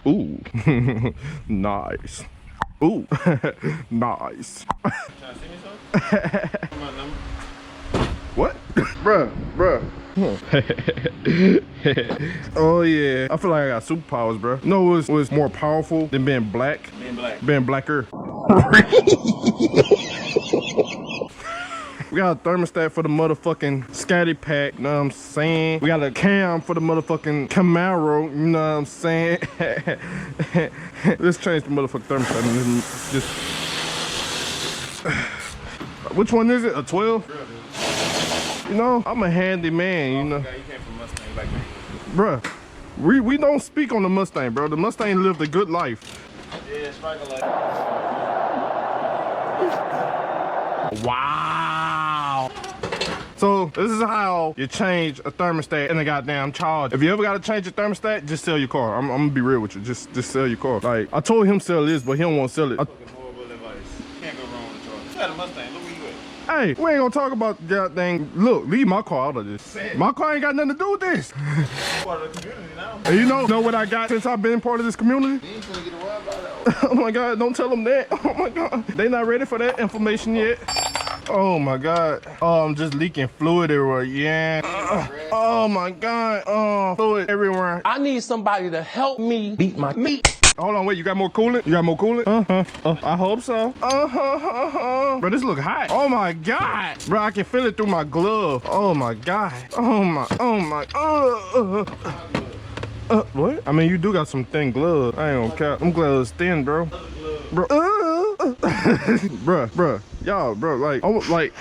Ooh. Nice. Ooh. Nice. Trying to see me something? Come on, number. What? Bruh. Oh yeah. I feel like I got superpowers, bro. No, it was more powerful than being black. Being blacker. We got a thermostat for the motherfucking Scatpack, you know what I'm saying? We got a cam for the motherfucking Camaro, you know what I'm saying? Let's change the motherfucking thermostat and just... Which one is it? A 12? You know, I'm a handy man, you know. You came from Mustang like me. Bruh, we don't speak on the Mustang, bro. The Mustang lived a good life. Yeah, striker like. Wow. So this is how you change a thermostat in a goddamn charge. If you ever gotta change a thermostat, just sell your car. I'm gonna be real with you. Just sell your car. Like, I told him sell this, but he don't want to sell it. Horrible advice. Can't go wrong with the charge. You got a Mustang. Look where you at. Hey, we ain't gonna talk about that thing. Look, leave my car out of this. My car ain't got nothing to do with this. Part of the community now. And you know what I got since I've been part of this community? You ain't gonna get a ride by that. Oh my God, don't tell them that. Oh my God. They not ready for that information yet. Oh my God. Oh, I'm just leaking fluid everywhere. Yeah. Oh my God. Oh, fluid everywhere. I need somebody to help me beat my meat. Hold on, wait, you got more coolant? You got more coolant? I hope so. Bro, this look hot. Oh my God. Bro, I can feel it through my glove. Oh my God. Oh my, what? I mean, you do got some thin gloves. I ain't gonna cap. Them gloves thin, bro. Bro, bruh. Y'all, bro, like, I want to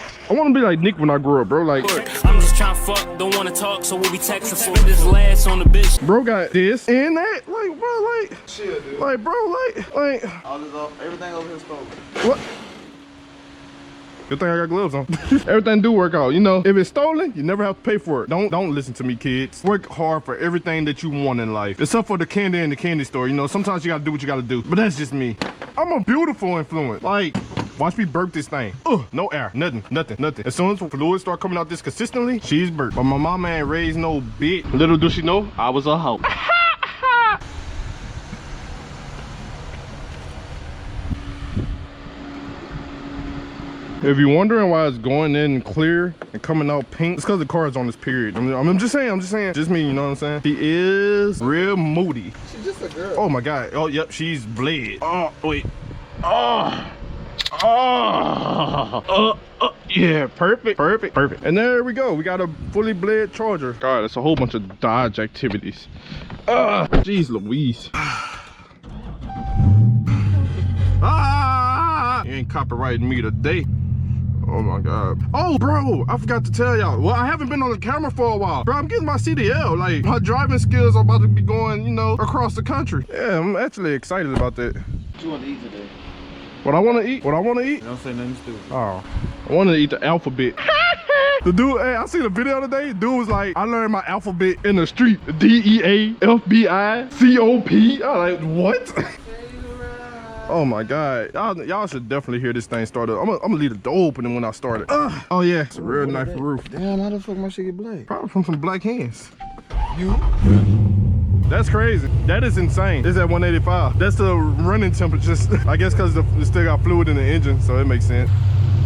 be like Nick when I grow up, bro. Like, I'm just trying to fuck, don't want to talk, so we'll be texting for this last on the bitch. Bro got this and that. Like, bro, like, Chill, dude. like, bro, like. All this off, everything over here stolen. What? Good thing I got gloves on. Everything do work out. You know, if it's stolen, you never have to pay for it. Don't listen to me, kids. Work hard for everything that you want in life. Except for the candy in the candy store. You know, sometimes you gotta do what you gotta do. But that's just me. I'm a beautiful influence. Like, watch me burp this thing. No air, nothing. As soon as fluid start coming out this consistently, she's burped. But my mama ain't raised no bitch. Little do she know, I was a hoe. If you're wondering why it's going in clear and coming out pink, it's because the car is on this period. I'm just saying. Just me, you know what I'm saying? She is real moody. She's just a girl. Oh my God. Oh, yep, she's bled. Oh, wait. Yeah, perfect. And there we go. We got a fully bled charger. God, it's a whole bunch of Dodge activities. Jeez Louise. You ain't copyrighting me today. Oh my God. Oh, bro, I forgot to tell y'all. Well, I haven't been on the camera for a while. Bro, I'm getting my CDL. Like, my driving skills are about to be going, you know, across the country. Yeah, I'm actually excited about that. What you want to eat today? What I want to eat? Don't say nothing stupid. Oh, I wanted to eat the alphabet. The dude, hey, I seen a video today. Dude was like, I learned my alphabet in the street. DEA, FBI, COP. I was like, what? Oh my God, y'all should definitely hear this thing start up. I'm gonna leave the door open when I start it. Oh yeah, it's a real nice roof. Damn, how the fuck my shit get black? Probably from some black hands. You? That's crazy. That is insane. It's at 185. That's the running temperature. I guess because it still got fluid in the engine, so it makes sense.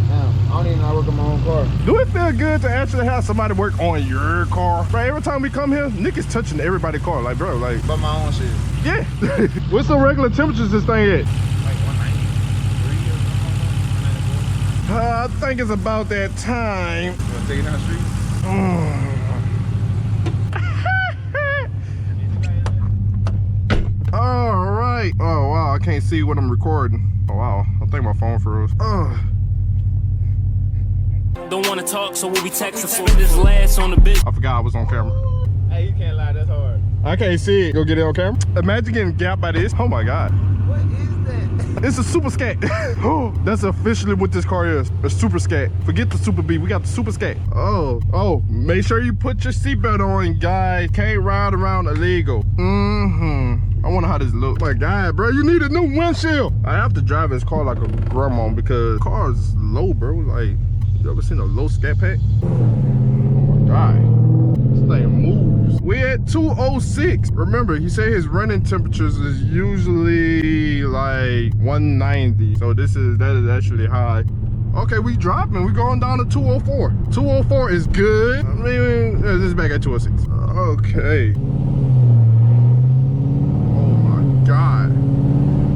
Damn, I don't even know how to work on my own car. Do it feel good to actually have somebody work on your car? Bro, every time we come here, Nick is touching everybody's car. Like, bro, like. But my own shit. Yeah. What's the regular temperatures this thing at? Like 193 or I think it's about that time. You wanna take it down the street? All right. Oh, wow, I can't see what I'm recording. Oh, wow, I think my phone froze. Don't want to talk, so we'll be texting for this last on the bitch. I forgot I was on camera. Hey, you can't lie, that's hard. I can't see it. Go get it on camera. Imagine getting gapped by this. Oh my God. What is that? It's a super scat. Oh, that's officially what this car is. A super scat. Forget the super B. We got the super scat. Oh, make sure you put your seatbelt on, guys. Can't ride around illegal. I wonder how this looks. My God, bro, you need a new windshield. I have to drive this car like a grandma because the car is low, bro. Like, you ever seen a low Scatpack? Oh my God. This thing moves. We at 206. Remember, he said his running temperatures is usually like 190. So that is actually high. Okay, we dropping. We going down to 204. 204 is good. I mean, this is back at 206. Okay. Oh my God.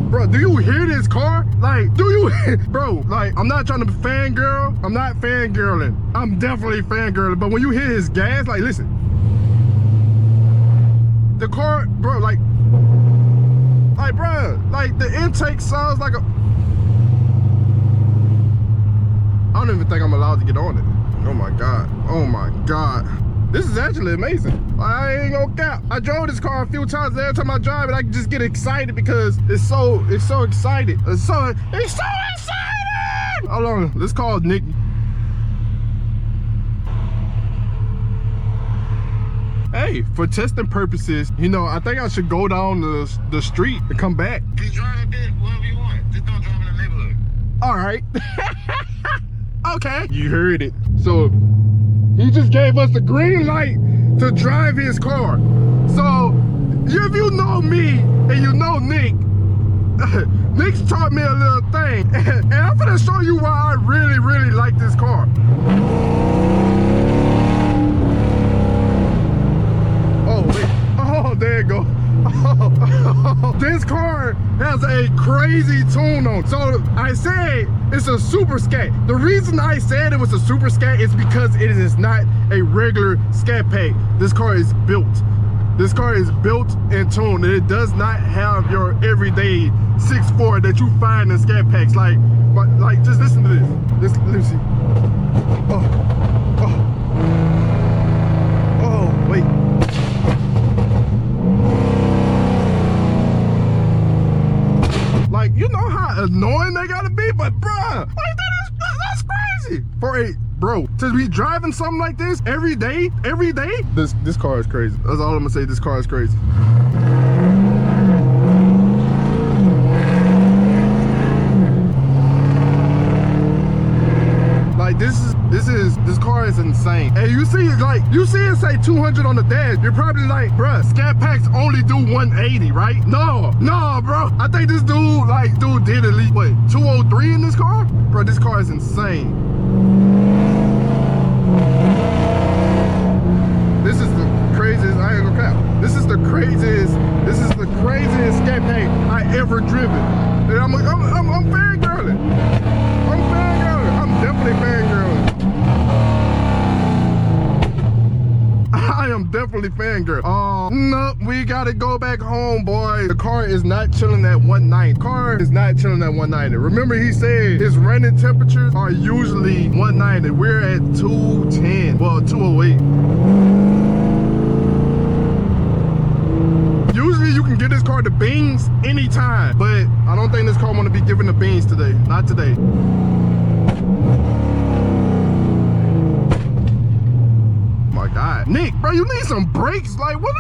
Bro, do you hear this car? Like, do you, bro, like, I'm not trying to fangirl. I'm not fangirling. I'm definitely fangirling. But when you hear his gas, like, listen. The car, bro, like, bro, like, the intake sounds like a, I don't even think I'm allowed to get on it. Oh my God. Oh my God. This is actually amazing. I ain't gonna cap. I drove this car a few times. Every time I drive it, I can just get excited because it's so excited. It's so excited! Hold on, let's call Nick. Hey, for testing purposes, you know, I think I should go down the street and come back. You drive a bit, whatever you want. Just don't drive in the neighborhood. All right. Okay. You heard it. So he just gave us the green light to drive his car. So if you know me and you know Nick, Nick's taught me a little thing. And I'm gonna show you why I really, really like this car. Oh, wait. Oh, there you go. Oh, this car has a crazy tune on it. So I said it's a super scat. The reason I said it was a super scat is because it is not a regular Scatpack. This car is built. This car is built and tuned. It does not have your everyday 6.4 that you find in Scatpacks. Like, just listen to this. Let me see. Oh, wait. Like, you know how annoying they gotta be, but bruh, like that's crazy. For a bro to be driving something like this every day, this car is crazy. That's all I'm gonna say. This car is crazy. Like this car is insane. And you see it say 200 on the dash. You're probably like, bruh, Scatpacks only do 180, right? No, bro. I think this dude did at least, what, 203 in this car? Bro, this car is insane. This is the craziest, I ain't gonna cap. This is the craziest Scatpack I ever driven. And I'm fangirling. I'm definitely fangirling. I am definitely fangirl. No, we gotta go back home, boy. The car is not chilling at 190. Car is not chilling at 190. Remember, he said his running temperatures are usually 190. We're at 210. Well, 208. Usually you can get this car the beans anytime, but I don't think this car want to be given the beans today. Not today. My God, Nick, bro, you need some brakes. Like, what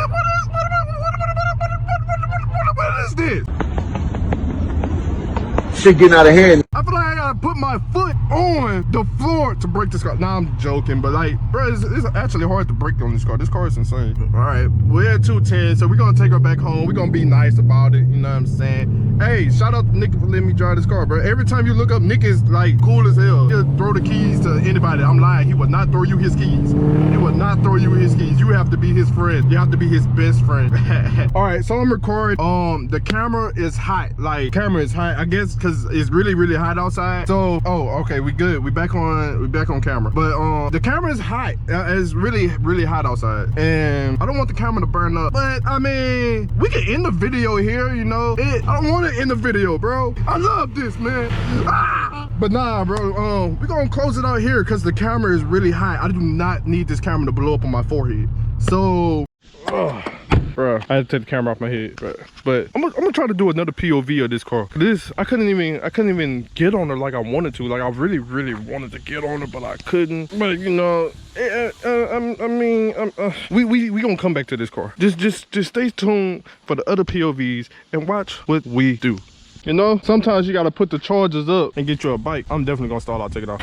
is this? Shit getting out of hand. I feel like I gotta put my foot on the floor to brake this car. Nah, I'm joking, but like, bro, it's actually hard to brake on this car. This car is insane. All right, we're at 210, so we're gonna take her back home. We're gonna be nice about it, you know what I'm saying? Hey, shout out to Nick for letting me drive this car, bro. Every time you look up, Nick is like cool as hell. He'll throw the keys to anybody. I'm lying. He would not throw you his keys. He would not throw you his keys. You have to be his friend. You have to be his best friend. All right, so I'm recording. The camera is hot. Like, camera is hot, I guess, because it's really, really hot outside. So, oh, okay, we good. We back on camera. But the camera is hot. It's really, really hot outside, and I don't want the camera to burn up. But I mean, we can end the video here. You know, I don't want to end the video, bro. I love this, man. But nah, bro. We're gonna close it out here because the camera is really hot. I do not need this camera to blow up on my forehead. So, bro, I had to take the camera off my head, but I'm gonna try to do another POV of this car. This, I couldn't even get on her like I wanted to. Like, I really, really wanted to get on her, but I couldn't. But you know, we gonna come back to this car. Just stay tuned for the other POVs and watch what we do. You know, sometimes you gotta put the chargers up and get you a bike. I'm definitely gonna start out, take it off.